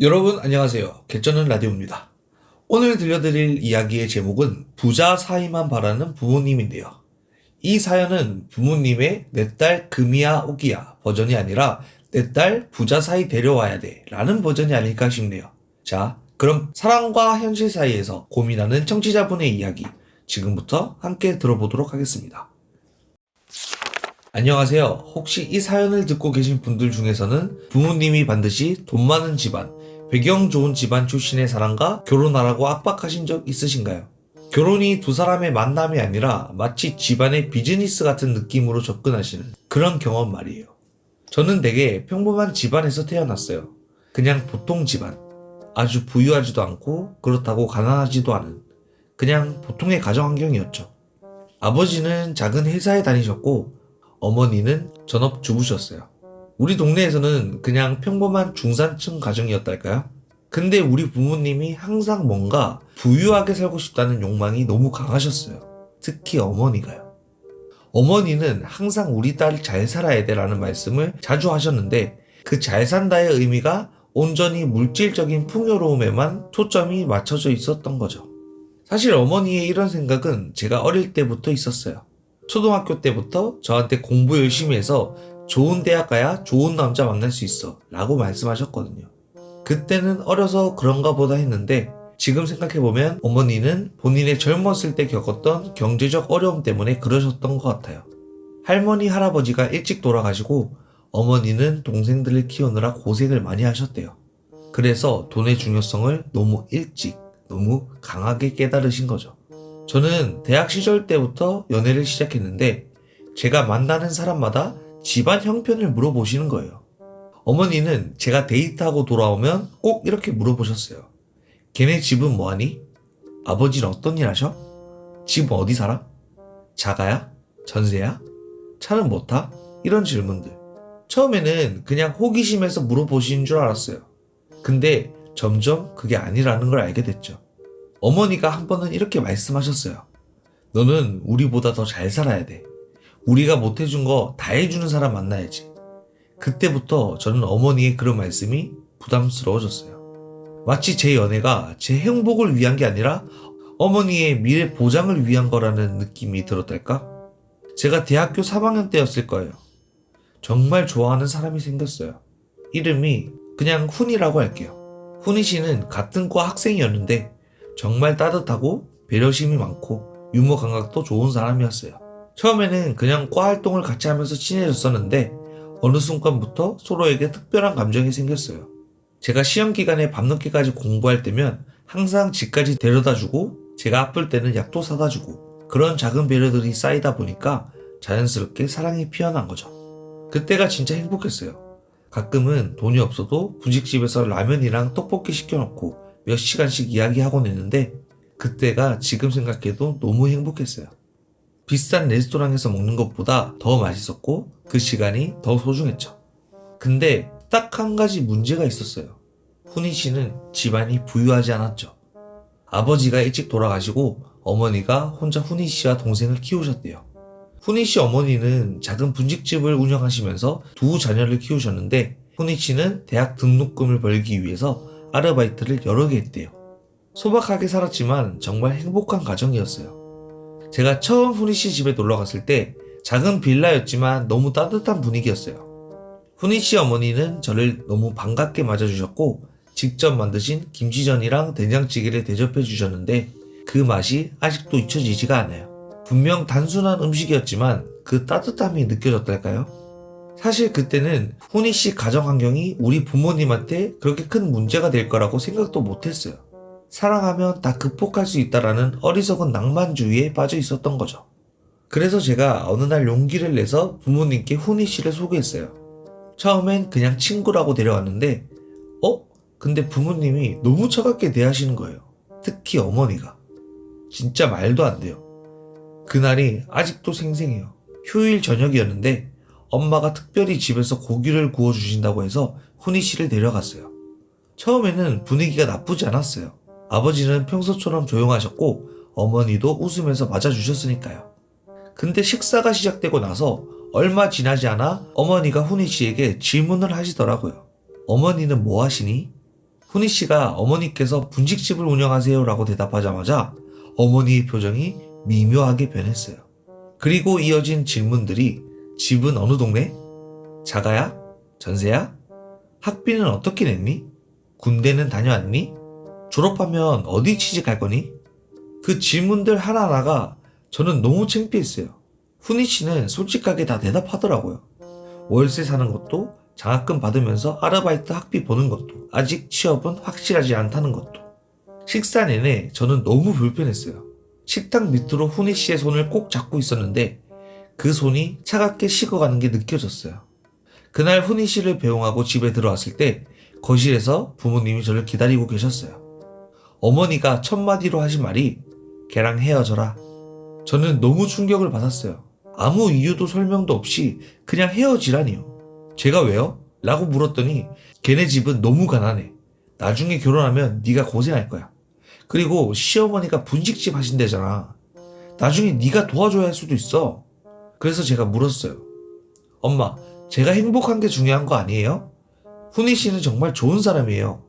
여러분 안녕하세요. 개쩌는 라디오입니다. 오늘 들려드릴 이야기의 제목은 부자 사이만 바라는 부모님인데요. 이 사연은 부모님의 내 딸 금이야 오기야 버전이 아니라 내 딸 부자 사이 데려와야 돼 라는 버전이 아닐까 싶네요. 자, 그럼 사랑과 현실 사이에서 고민하는 청취자분의 이야기 지금부터 함께 들어보도록 하겠습니다. 안녕하세요. 혹시 이 사연을 듣고 계신 분들 중에서는 부모님이 반드시 돈 많은 집안, 배경 좋은 집안 출신의 사람과 결혼하라고 압박하신 적 있으신가요? 결혼이 두 사람의 만남이 아니라 마치 집안의 비즈니스 같은 느낌으로 접근하시는 그런 경험 말이에요. 저는 되게 평범한 집안에서 태어났어요. 그냥 보통 집안. 아주 부유하지도 않고 그렇다고 가난하지도 않은 그냥 보통의 가정 환경이었죠. 아버지는 작은 회사에 다니셨고 어머니는 전업주부셨어요. 우리 동네에서는 그냥 평범한 중산층 가정이었달까요? 근데 우리 부모님이 항상 뭔가 부유하게 살고 싶다는 욕망이 너무 강하셨어요. 특히 어머니가요. 어머니는 항상 우리 딸 잘 살아야 돼 라는 말씀을 자주 하셨는데 그 잘 산다의 의미가 온전히 물질적인 풍요로움에만 초점이 맞춰져 있었던 거죠. 사실 어머니의 이런 생각은 제가 어릴 때부터 있었어요. 초등학교 때부터 저한테 공부 열심히 해서 좋은 대학 가야 좋은 남자 만날 수 있어 라고 말씀하셨거든요. 그때는 어려서 그런가 보다 했는데 지금 생각해보면 어머니는 본인의 젊었을 때 겪었던 경제적 어려움 때문에 그러셨던 것 같아요. 할머니, 할아버지가 일찍 돌아가시고 어머니는 동생들을 키우느라 고생을 많이 하셨대요. 그래서 돈의 중요성을 너무 일찍, 너무 강하게 깨달으신 거죠. 저는 대학 시절 때부터 연애를 시작했는데 제가 만나는 사람마다 집안 형편을 물어보시는 거예요. 어머니는 제가 데이트하고 돌아오면 꼭 이렇게 물어보셨어요. 걔네 집은 뭐하니? 아버지는 어떤 일 하셔? 집은 어디 살아? 자가야? 전세야? 차는 뭐 타? 이런 질문들. 처음에는 그냥 호기심에서 물어보시는 줄 알았어요. 근데 점점 그게 아니라는 걸 알게 됐죠. 어머니가 한 번은 이렇게 말씀하셨어요. 너는 우리보다 더 잘 살아야 돼. 우리가 못 해준 거 다 해주는 사람 만나야지. 그때부터 저는 어머니의 그런 말씀이 부담스러워졌어요. 마치 제 연애가 제 행복을 위한 게 아니라 어머니의 미래 보장을 위한 거라는 느낌이 들었달까? 제가 대학교 3학년 때였을 거예요. 정말 좋아하는 사람이 생겼어요. 이름이 그냥 훈이라고 할게요. 훈이 씨는 같은 과 학생이었는데 정말 따뜻하고 배려심이 많고 유머 감각도 좋은 사람이었어요. 처음에는 그냥 과 활동을 같이 하면서 친해졌었는데 어느 순간부터 서로에게 특별한 감정이 생겼어요. 제가 시험 기간에 밤늦게까지 공부할 때면 항상 집까지 데려다주고 제가 아플 때는 약도 사다주고 그런 작은 배려들이 쌓이다 보니까 자연스럽게 사랑이 피어난 거죠. 그때가 진짜 행복했어요. 가끔은 돈이 없어도 분식집에서 라면이랑 떡볶이 시켜놓고 몇 시간씩 이야기하곤 했는데 그때가 지금 생각해도 너무 행복했어요. 비싼 레스토랑에서 먹는 것보다 더 맛있었고 그 시간이 더 소중했죠. 근데 딱 한 가지 문제가 있었어요. 훈이 씨는 집안이 부유하지 않았죠. 아버지가 일찍 돌아가시고 어머니가 혼자 훈이 씨와 동생을 키우셨대요. 훈이 씨 어머니는 작은 분식집을 운영하시면서 두 자녀를 키우셨는데 훈이 씨는 대학 등록금을 벌기 위해서 아르바이트를 여러 개 했대요. 소박하게 살았지만 정말 행복한 가정이었어요. 제가 처음 훈이 씨 집에 놀러 갔을 때 작은 빌라였지만 너무 따뜻한 분위기였어요. 훈이 씨 어머니는 저를 너무 반갑게 맞아주셨고 직접 만드신 김치전이랑 된장찌개를 대접해 주셨는데 그 맛이 아직도 잊혀지지가 않아요. 분명 단순한 음식이었지만 그 따뜻함이 느껴졌달까요? 사실 그때는 훈이 씨 가정 환경이 우리 부모님한테 그렇게 큰 문제가 될 거라고 생각도 못했어요. 사랑하면 다 극복할 수 있다라는 어리석은 낭만주의에 빠져 있었던 거죠. 그래서 제가 어느 날 용기를 내서 부모님께 훈이 씨를 소개했어요. 처음엔 그냥 친구라고 데려왔는데 근데 부모님이 너무 차갑게 대하시는 거예요. 특히 어머니가. 진짜 말도 안 돼요. 그날이 아직도 생생해요. 휴일 저녁이었는데 엄마가 특별히 집에서 고기를 구워주신다고 해서 훈이 씨를 데려갔어요. 처음에는 분위기가 나쁘지 않았어요. 아버지는 평소처럼 조용하셨고 어머니도 웃으면서 맞아주셨으니까요. 근데 식사가 시작되고 나서 얼마 지나지 않아 어머니가 훈이 씨에게 질문을 하시더라고요. 어머니는 뭐 하시니? 훈이 씨가 어머니께서 분식집을 운영하세요 라고 대답하자마자 어머니의 표정이 미묘하게 변했어요. 그리고 이어진 질문들이 집은 어느 동네? 자가야? 전세야? 학비는 어떻게 냈니? 군대는 다녀왔니? 졸업하면 어디 취직할 거니? 그 질문들 하나하나가 저는 너무 창피했어요. 훈이 씨는 솔직하게 다 대답하더라고요. 월세 사는 것도, 장학금 받으면서 아르바이트 학비 보는 것도, 아직 취업은 확실하지 않다는 것도. 식사 내내 저는 너무 불편했어요. 식탁 밑으로 훈이 씨의 손을 꼭 잡고 있었는데 그 손이 차갑게 식어가는 게 느껴졌어요. 그날 훈이 씨를 배웅하고 집에 들어왔을 때 거실에서 부모님이 저를 기다리고 계셨어요. 어머니가 첫 마디로 하신 말이 걔랑 헤어져라. 저는 너무 충격을 받았어요. 아무 이유도 설명도 없이 그냥 헤어지라니요. 제가 왜요? 라고 물었더니 걔네 집은 너무 가난해. 나중에 결혼하면 네가 고생할 거야. 그리고 시어머니가 분식집 하신대잖아. 나중에 네가 도와줘야 할 수도 있어. 그래서 제가 물었어요. 엄마, 제가 행복한 게 중요한 거 아니에요? 훈이 씨는 정말 좋은 사람이에요.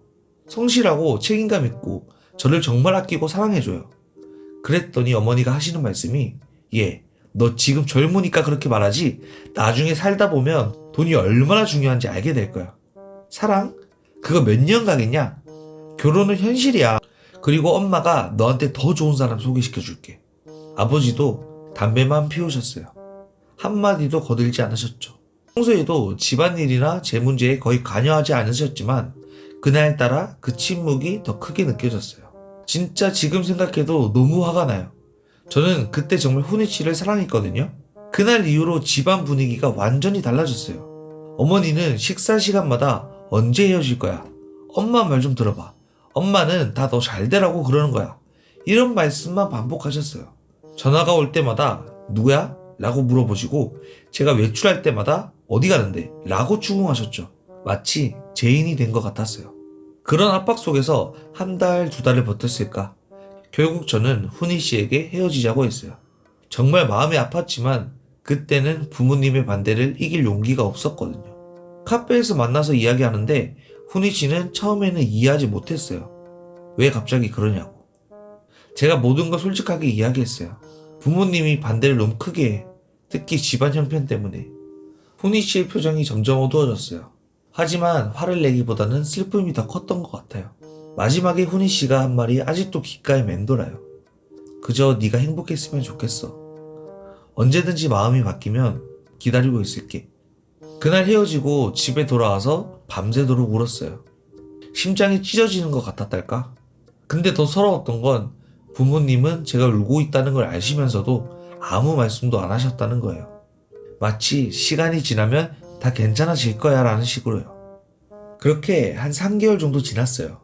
성실하고 책임감 있고 저를 정말 아끼고 사랑해줘요. 그랬더니 어머니가 하시는 말씀이 너 지금 젊으니까 그렇게 말하지 나중에 살다 보면 돈이 얼마나 중요한지 알게 될 거야. 사랑? 그거 몇 년 가겠냐? 결혼은 현실이야. 그리고 엄마가 너한테 더 좋은 사람 소개시켜 줄게. 아버지도 담배만 피우셨어요. 한마디도 거들지 않으셨죠. 평소에도 집안일이나 제 문제에 거의 관여하지 않으셨지만 그날따라 그 침묵이 더 크게 느껴졌어요. 진짜 지금 생각해도 너무 화가 나요. 저는 그때 정말 훈이 씨를 사랑했거든요. 그날 이후로 집안 분위기가 완전히 달라졌어요. 어머니는 식사 시간마다 언제 헤어질 거야? 엄마 말 좀 들어봐. 엄마는 다 너 잘 되라고 그러는 거야. 이런 말씀만 반복하셨어요. 전화가 올 때마다 누구야? 라고 물어보시고 제가 외출할 때마다 어디 가는데? 라고 추궁하셨죠. 마치 죄인이 된 것 같았어요. 그런 압박 속에서 한 달, 두 달을 버텼을까? 결국 저는 훈이 씨에게 헤어지자고 했어요. 정말 마음이 아팠지만 그때는 부모님의 반대를 이길 용기가 없었거든요. 카페에서 만나서 이야기하는데 훈이 씨는 처음에는 이해하지 못했어요. 왜 갑자기 그러냐고. 제가 모든 걸 솔직하게 이야기했어요. 부모님이 반대를 너무 크게 해. 특히 집안 형편 때문에. 훈이 씨의 표정이 점점 어두워졌어요. 하지만 화를 내기보다는 슬픔이 더 컸던 것 같아요. 마지막에 훈이 씨가 한 말이 아직도 귓가에 맴돌아요. 그저 네가 행복했으면 좋겠어. 언제든지 마음이 바뀌면 기다리고 있을게. 그날 헤어지고 집에 돌아와서 밤새도록 울었어요. 심장이 찢어지는 것 같았달까? 근데 더 서러웠던 건 부모님은 제가 울고 있다는 걸 아시면서도 아무 말씀도 안 하셨다는 거예요. 마치 시간이 지나면 다 괜찮아질 거야 라는 식으로요. 그렇게 한 3개월 정도 지났어요.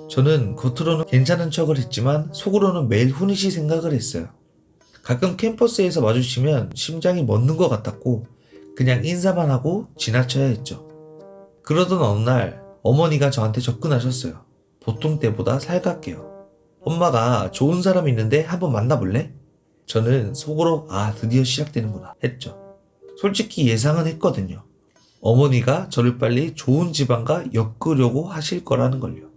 저는 겉으로는 괜찮은 척을 했지만 속으로는 매일 훈이 씨 생각을 했어요. 가끔 캠퍼스에서 마주치면 심장이 멎는 것 같았고 그냥 인사만 하고 지나쳐야 했죠. 그러던 어느 날 어머니가 저한테 접근하셨어요. 보통 때보다 살갑게요. 엄마가 좋은 사람이 있는데 한번 만나볼래? 저는 속으로 드디어 시작되는구나 했죠. 솔직히 예상은 했거든요. 어머니가 저를 빨리 좋은 집안가 엮으려고 하실 거라는 걸요.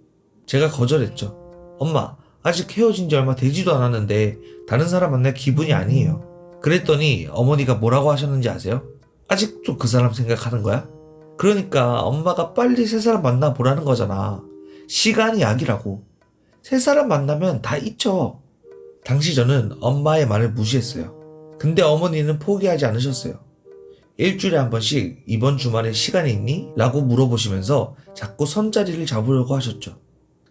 제가 거절했죠. 엄마, 아직 헤어진 지 얼마 되지도 않았는데 다른 사람 만날 기분이 아니에요. 그랬더니 어머니가 뭐라고 하셨는지 아세요? 아직도 그 사람 생각하는 거야? 그러니까 엄마가 빨리 새 사람 만나보라는 거잖아. 시간이 약이라고. 새 사람 만나면 다 잊혀. 당시 저는 엄마의 말을 무시했어요. 근데 어머니는 포기하지 않으셨어요. 일주일에 한 번씩 이번 주말에 시간이 있니? 라고 물어보시면서 자꾸 선자리를 잡으려고 하셨죠.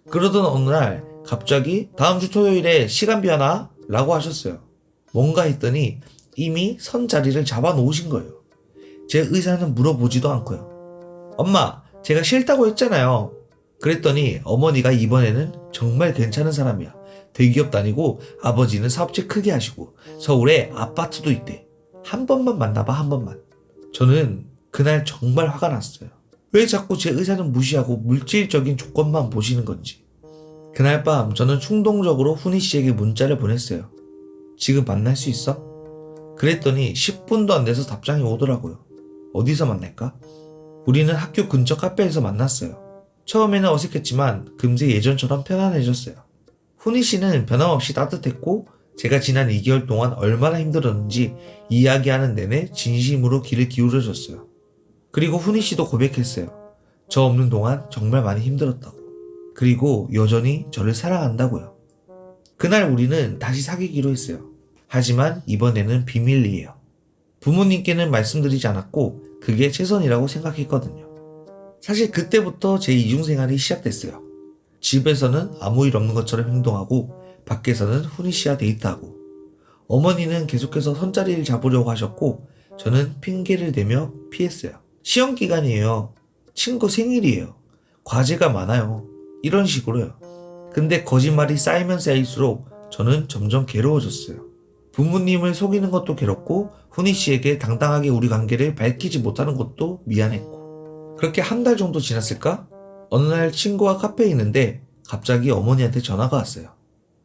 그러던 어느 날 갑자기 다음 주 토요일에 시간 비어나? 라고 하셨어요. 뭔가 했더니 이미 선자리를 잡아 놓으신 거예요. 제 의사는 물어보지도 않고요. 엄마, 제가 싫다고 했잖아요. 그랬더니 어머니가 이번에는 정말 괜찮은 사람이야. 대기업 다니고 아버지는 사업체 크게 하시고 서울에 아파트도 있대. 한 번만 만나봐, 한 번만. 저는 그날 정말 화가 났어요. 왜 자꾸 제 의사는 무시하고 물질적인 조건만 보시는 건지. 그날 밤 저는 충동적으로 훈이 씨에게 문자를 보냈어요. 지금 만날 수 있어? 그랬더니 10분도 안 돼서 답장이 오더라고요. 어디서 만날까? 우리는 학교 근처 카페에서 만났어요. 처음에는 어색했지만 금세 예전처럼 편안해졌어요. 훈이 씨는 변함없이 따뜻했고 제가 지난 2개월 동안 얼마나 힘들었는지 이야기하는 내내 진심으로 귀를 기울여줬어요. 그리고 훈이 씨도 고백했어요. 저 없는 동안 정말 많이 힘들었다고. 그리고 여전히 저를 사랑한다고요. 그날 우리는 다시 사귀기로 했어요. 하지만 이번에는 비밀이에요. 부모님께는 말씀드리지 않았고 그게 최선이라고 생각했거든요. 사실 그때부터 제 이중생활이 시작됐어요. 집에서는 아무 일 없는 것처럼 행동하고 밖에서는 훈이 씨와 데이트하고 어머니는 계속해서 손자리를 잡으려고 하셨고 저는 핑계를 대며 피했어요. 시험 기간이에요. 친구 생일이에요. 과제가 많아요. 이런 식으로요. 근데 거짓말이 쌓이면 쌓일수록 저는 점점 괴로워졌어요. 부모님을 속이는 것도 괴롭고 훈이 씨에게 당당하게 우리 관계를 밝히지 못하는 것도 미안했고 그렇게 한 달 정도 지났을까? 어느 날 친구와 카페에 있는데 갑자기 어머니한테 전화가 왔어요.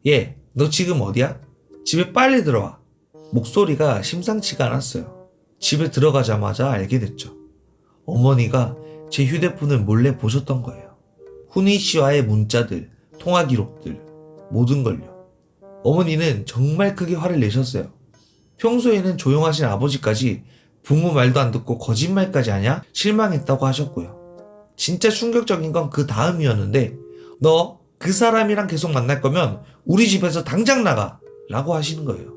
얘, 너 지금 어디야? 집에 빨리 들어와. 목소리가 심상치가 않았어요. 집에 들어가자마자 알게 됐죠. 어머니가 제 휴대폰을 몰래 보셨던 거예요. 훈이 씨와의 문자들, 통화 기록들, 모든 걸요. 어머니는 정말 크게 화를 내셨어요. 평소에는 조용하신 아버지까지 부모 말도 안 듣고 거짓말까지 하냐? 실망했다고 하셨고요. 진짜 충격적인 건 그 다음이었는데 너 그 사람이랑 계속 만날 거면 우리 집에서 당장 나가! 라고 하시는 거예요.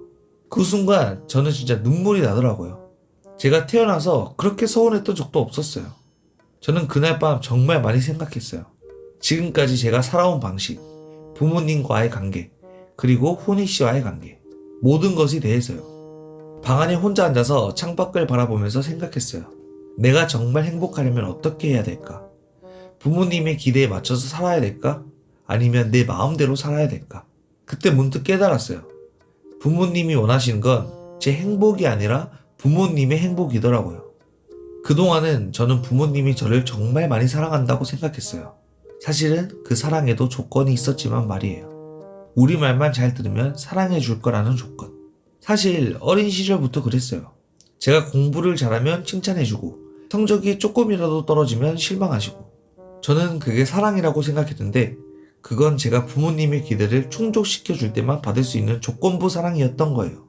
그 순간 저는 진짜 눈물이 나더라고요. 제가 태어나서 그렇게 서운했던 적도 없었어요. 저는 그날 밤 정말 많이 생각했어요. 지금까지 제가 살아온 방식, 부모님과의 관계, 그리고 훈이 씨와의 관계, 모든 것에 대해서요. 방 안에 혼자 앉아서 창밖을 바라보면서 생각했어요. 내가 정말 행복하려면 어떻게 해야 될까? 부모님의 기대에 맞춰서 살아야 될까? 아니면 내 마음대로 살아야 될까? 그때 문득 깨달았어요. 부모님이 원하시는 건 제 행복이 아니라 부모님의 행복이더라고요. 그동안은 저는 부모님이 저를 정말 많이 사랑한다고 생각했어요. 사실은 그 사랑에도 조건이 있었지만 말이에요. 우리 말만 잘 들으면 사랑해 줄 거라는 조건. 사실 어린 시절부터 그랬어요. 제가 공부를 잘하면 칭찬해주고 성적이 조금이라도 떨어지면 실망하시고 저는 그게 사랑이라고 생각했는데 그건 제가 부모님의 기대를 충족시켜 줄 때만 받을 수 있는 조건부 사랑이었던 거예요.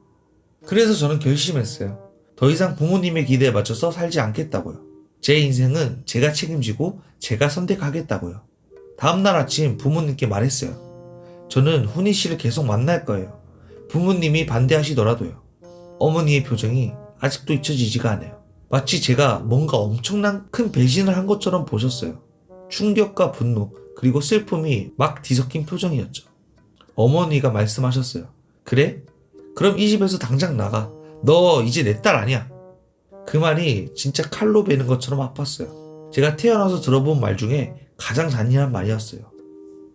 그래서 저는 결심했어요. 더 이상 부모님의 기대에 맞춰서 살지 않겠다고요. 제 인생은 제가 책임지고 제가 선택하겠다고요. 다음날 아침 부모님께 말했어요. 저는 훈이 씨를 계속 만날 거예요. 부모님이 반대하시더라도요. 어머니의 표정이 아직도 잊혀지지가 않아요. 마치 제가 뭔가 엄청난 큰 배신을 한 것처럼 보셨어요. 충격과 분노 그리고 슬픔이 막 뒤섞인 표정이었죠. 어머니가 말씀하셨어요. 그래? 그럼 이 집에서 당장 나가. 너 이제 내 딸 아니야. 그 말이 진짜 칼로 베는 것처럼 아팠어요. 제가 태어나서 들어본 말 중에 가장 잔인한 말이었어요.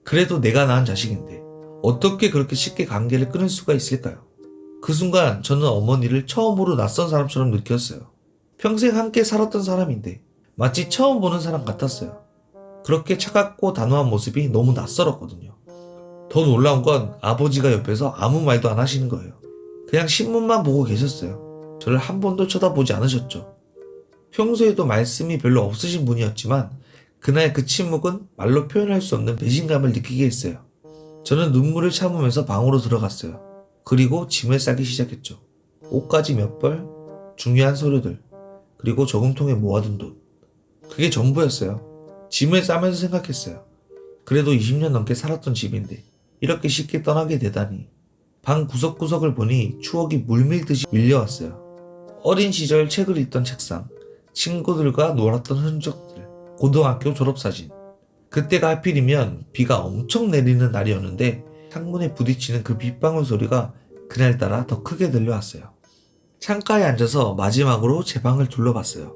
그래도 내가 낳은 자식인데 어떻게 그렇게 쉽게 관계를 끊을 수가 있을까요? 그 순간 저는 어머니를 처음으로 낯선 사람처럼 느꼈어요. 평생 함께 살았던 사람인데 마치 처음 보는 사람 같았어요. 그렇게 차갑고 단호한 모습이 너무 낯설었거든요. 더 놀라운 건 아버지가 옆에서 아무 말도 안 하시는 거예요. 그냥 신문만 보고 계셨어요. 저를 한 번도 쳐다보지 않으셨죠. 평소에도 말씀이 별로 없으신 분이었지만 그날 그 침묵은 말로 표현할 수 없는 배신감을 느끼게 했어요. 저는 눈물을 참으면서 방으로 들어갔어요. 그리고 짐을 싸기 시작했죠. 옷가지 몇 벌, 중요한 서류들, 그리고 저금통에 모아둔 돈. 그게 전부였어요. 짐을 싸면서 생각했어요. 그래도 20년 넘게 살았던 집인데 이렇게 쉽게 떠나게 되다니. 방 구석구석을 보니 추억이 물밀듯이 밀려왔어요. 어린 시절 책을 읽던 책상, 친구들과 놀았던 흔적들, 고등학교 졸업사진. 그때가 하필이면 비가 엄청 내리는 날이었는데 창문에 부딪히는 그 빗방울 소리가 그날따라 더 크게 들려왔어요. 창가에 앉아서 마지막으로 제 방을 둘러봤어요.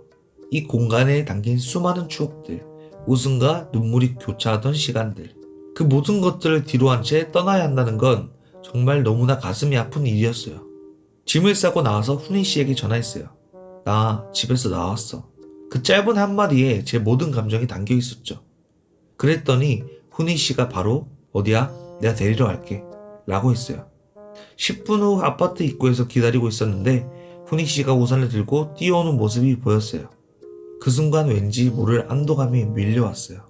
이 공간에 담긴 수많은 추억들, 웃음과 눈물이 교차하던 시간들. 그 모든 것들을 뒤로 한 채 떠나야 한다는 건 정말 너무나 가슴이 아픈 일이었어요. 짐을 싸고 나와서 훈이 씨에게 전화했어요. 나 집에서 나왔어. 그 짧은 한마디에 제 모든 감정이 담겨 있었죠. 그랬더니 훈이 씨가 바로 어디야? 내가 데리러 갈게 라고 했어요. 10분 후 아파트 입구에서 기다리고 있었는데 훈이 씨가 우산을 들고 뛰어오는 모습이 보였어요. 그 순간 왠지 모를 안도감이 밀려왔어요.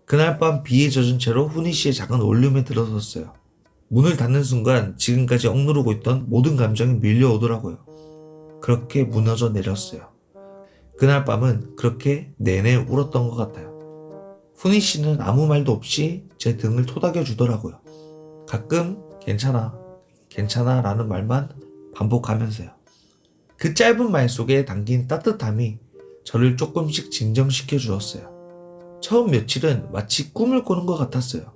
그날 밤 비에 젖은 채로 훈이 씨의 작은 원룸에 들어섰어요. 문을 닫는 순간 지금까지 억누르고 있던 모든 감정이 밀려오더라고요. 그렇게 무너져 내렸어요. 그날 밤은 그렇게 내내 울었던 것 같아요. 훈이 씨는 아무 말도 없이 제 등을 토닥여 주더라고요. 가끔 괜찮아, 괜찮아 라는 말만 반복하면서요. 그 짧은 말 속에 담긴 따뜻함이 저를 조금씩 진정시켜 주었어요. 처음 며칠은 마치 꿈을 꾸는 것 같았어요.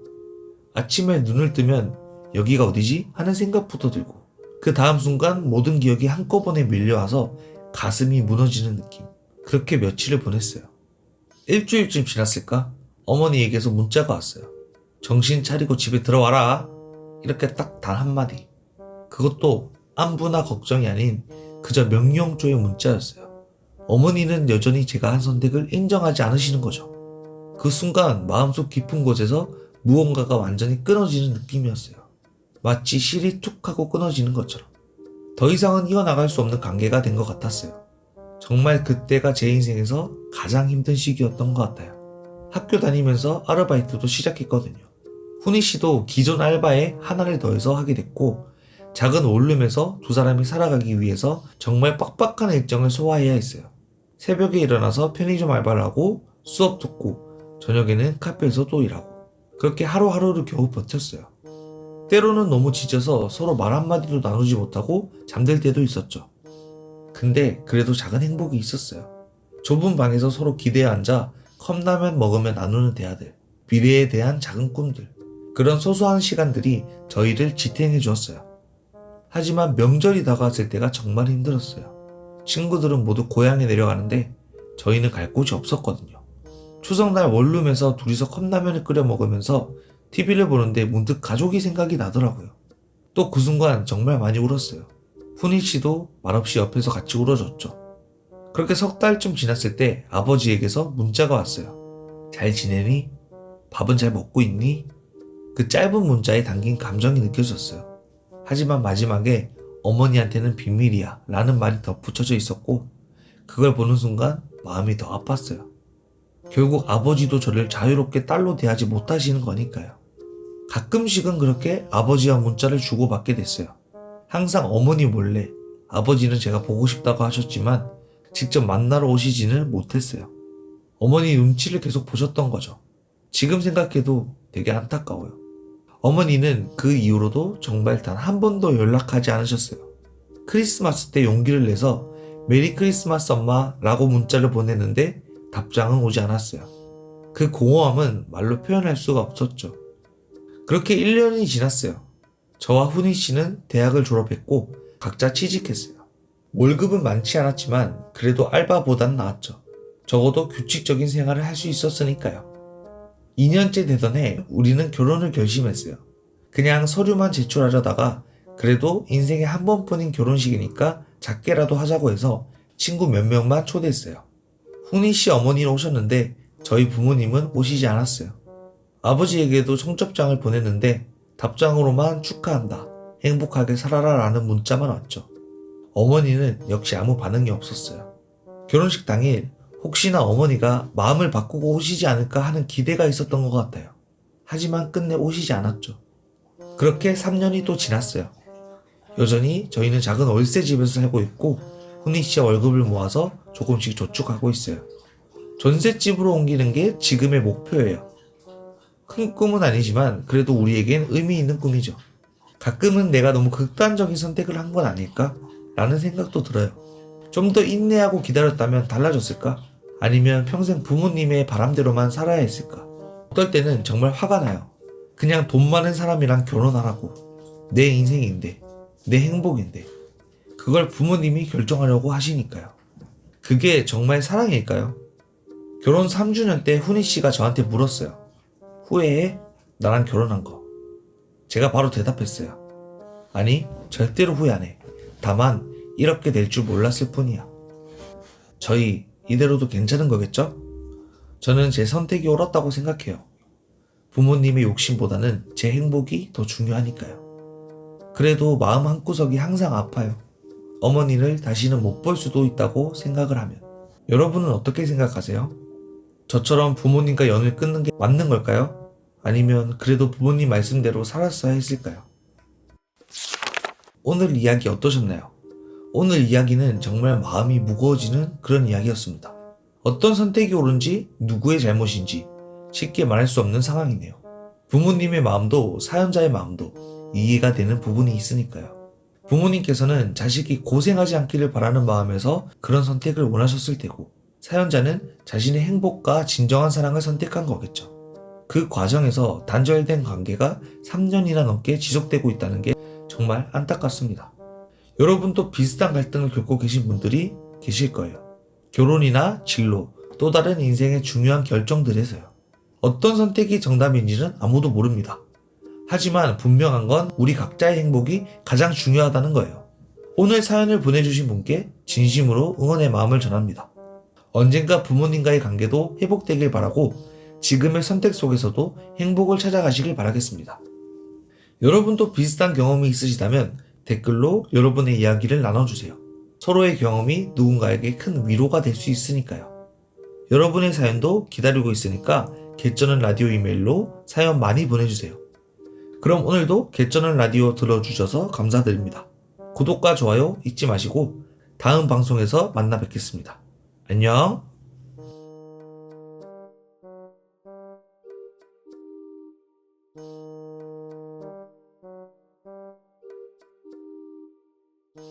아침에 눈을 뜨면 여기가 어디지? 하는 생각부터 들고 그 다음 순간 모든 기억이 한꺼번에 밀려와서 가슴이 무너지는 느낌. 그렇게 며칠을 보냈어요. 일주일쯤 지났을까? 어머니에게서 문자가 왔어요. 정신 차리고 집에 들어와라. 이렇게 딱 단 한마디. 그것도 안부나 걱정이 아닌 그저 명령조의 문자였어요. 어머니는 여전히 제가 한 선택을 인정하지 않으시는 거죠. 그 순간 마음속 깊은 곳에서 무언가가 완전히 끊어지는 느낌이었어요. 마치 실이 툭 하고 끊어지는 것처럼. 더 이상은 이어나갈 수 없는 관계가 된 것 같았어요. 정말 그때가 제 인생에서 가장 힘든 시기였던 것 같아요. 학교 다니면서 아르바이트도 시작했거든요. 훈이 씨도 기존 알바에 하나를 더해서 하게 됐고 작은 원룸에서 두 사람이 살아가기 위해서 정말 빡빡한 일정을 소화해야 했어요. 새벽에 일어나서 편의점 알바를 하고 수업 듣고 저녁에는 카페에서 또 일하고 그렇게 하루하루를 겨우 버텼어요. 때로는 너무 지쳐서 서로 말 한마디도 나누지 못하고 잠들 때도 있었죠. 근데 그래도 작은 행복이 있었어요. 좁은 방에서 서로 기대에 앉아 컵라면 먹으며 나누는 대화들, 미래에 대한 작은 꿈들, 그런 소소한 시간들이 저희를 지탱해 주었어요. 하지만 명절이 다가왔을 때가 정말 힘들었어요. 친구들은 모두 고향에 내려가는데 저희는 갈 곳이 없었거든요. 추석날 원룸에서 둘이서 컵라면을 끓여 먹으면서 TV를 보는데 문득 가족이 생각이 나더라고요. 또 그 순간 정말 많이 울었어요. 훈이 씨도 말없이 옆에서 같이 울어줬죠. 그렇게 석 달쯤 지났을 때 아버지에게서 문자가 왔어요. 잘 지내니? 밥은 잘 먹고 있니? 그 짧은 문자에 담긴 감정이 느껴졌어요. 하지만 마지막에 어머니한테는 비밀이야 라는 말이 덧붙여져 있었고 그걸 보는 순간 마음이 더 아팠어요. 결국 아버지도 저를 자유롭게 딸로 대하지 못하시는 거니까요. 가끔씩은 그렇게 아버지와 문자를 주고받게 됐어요. 항상 어머니 몰래 아버지는 제가 보고 싶다고 하셨지만 직접 만나러 오시지는 못했어요. 어머니 눈치를 계속 보셨던 거죠. 지금 생각해도 되게 안타까워요. 어머니는 그 이후로도 정말 단 한 번도 연락하지 않으셨어요. 크리스마스 때 용기를 내서 메리 크리스마스 엄마 라고 문자를 보냈는데 답장은 오지 않았어요. 그 공허함은 말로 표현할 수가 없었죠. 그렇게 1년이 지났어요. 저와 훈이 씨는 대학을 졸업했고 각자 취직했어요. 월급은 많지 않았지만 그래도 알바보단 나았죠. 적어도 규칙적인 생활을 할 수 있었으니까요. 2년째 되던 해 우리는 결혼을 결심했어요. 그냥 서류만 제출하려다가 그래도 인생에 한 번뿐인 결혼식이니까 작게라도 하자고 해서 친구 몇 명만 초대했어요. 훈이 씨 어머니는 오셨는데 저희 부모님은 오시지 않았어요. 아버지에게도 청첩장을 보냈는데 답장으로만 축하한다, 행복하게 살아라 라는 문자만 왔죠. 어머니는 역시 아무 반응이 없었어요. 결혼식 당일 혹시나 어머니가 마음을 바꾸고 오시지 않을까 하는 기대가 있었던 것 같아요. 하지만 끝내 오시지 않았죠. 그렇게 3년이 또 지났어요. 여전히 저희는 작은 월세 집에서 살고 있고 훈이 씨의 월급을 모아서 조금씩 저축하고 있어요. 전셋집으로 옮기는 게 지금의 목표예요. 큰 꿈은 아니지만 그래도 우리에겐 의미 있는 꿈이죠. 가끔은 내가 너무 극단적인 선택을 한 건 아닐까? 라는 생각도 들어요. 좀 더 인내하고 기다렸다면 달라졌을까? 아니면 평생 부모님의 바람대로만 살아야 했을까? 어떨 때는 정말 화가 나요. 그냥 돈 많은 사람이랑 결혼하라고. 내 인생인데, 내 행복인데. 그걸 부모님이 결정하려고 하시니까요. 그게 정말 사랑일까요? 결혼 3주년 때 훈이 씨가 저한테 물었어요. 후회해? 나랑 결혼한 거. 제가 바로 대답했어요. 아니, 절대로 후회 안 해. 다만 이렇게 될 줄 몰랐을 뿐이야. 저희 이대로도 괜찮은 거겠죠? 저는 제 선택이 옳았다고 생각해요. 부모님의 욕심보다는 제 행복이 더 중요하니까요. 그래도 마음 한구석이 항상 아파요. 어머니를 다시는 못 볼 수도 있다고 생각을 하면. 여러분은 어떻게 생각하세요? 저처럼 부모님과 연을 끊는 게 맞는 걸까요? 아니면 그래도 부모님 말씀대로 살았어야 했을까요? 오늘 이야기 어떠셨나요? 오늘 이야기는 정말 마음이 무거워지는 그런 이야기였습니다. 어떤 선택이 옳은지 누구의 잘못인지 쉽게 말할 수 없는 상황이네요. 부모님의 마음도 사연자의 마음도 이해가 되는 부분이 있으니까요. 부모님께서는 자식이 고생하지 않기를 바라는 마음에서 그런 선택을 원하셨을 테고, 사연자는 자신의 행복과 진정한 사랑을 선택한 거겠죠. 그 과정에서 단절된 관계가 3년이나 넘게 지속되고 있다는 게 정말 안타깝습니다. 여러분도 비슷한 갈등을 겪고 계신 분들이 계실 거예요. 결혼이나 진로, 또 다른 인생의 중요한 결정들에서요. 어떤 선택이 정답인지는 아무도 모릅니다. 하지만 분명한 건 우리 각자의 행복이 가장 중요하다는 거예요. 오늘 사연을 보내주신 분께 진심으로 응원의 마음을 전합니다. 언젠가 부모님과의 관계도 회복되길 바라고 지금의 선택 속에서도 행복을 찾아가시길 바라겠습니다. 여러분도 비슷한 경험이 있으시다면 댓글로 여러분의 이야기를 나눠주세요. 서로의 경험이 누군가에게 큰 위로가 될 수 있으니까요. 여러분의 사연도 기다리고 있으니까 개쩌는 라디오 이메일로 사연 많이 보내주세요. 그럼 오늘도 개쩌는 라디오 들어주셔서 감사드립니다. 구독과 좋아요 잊지 마시고 다음 방송에서 만나 뵙겠습니다. 안녕.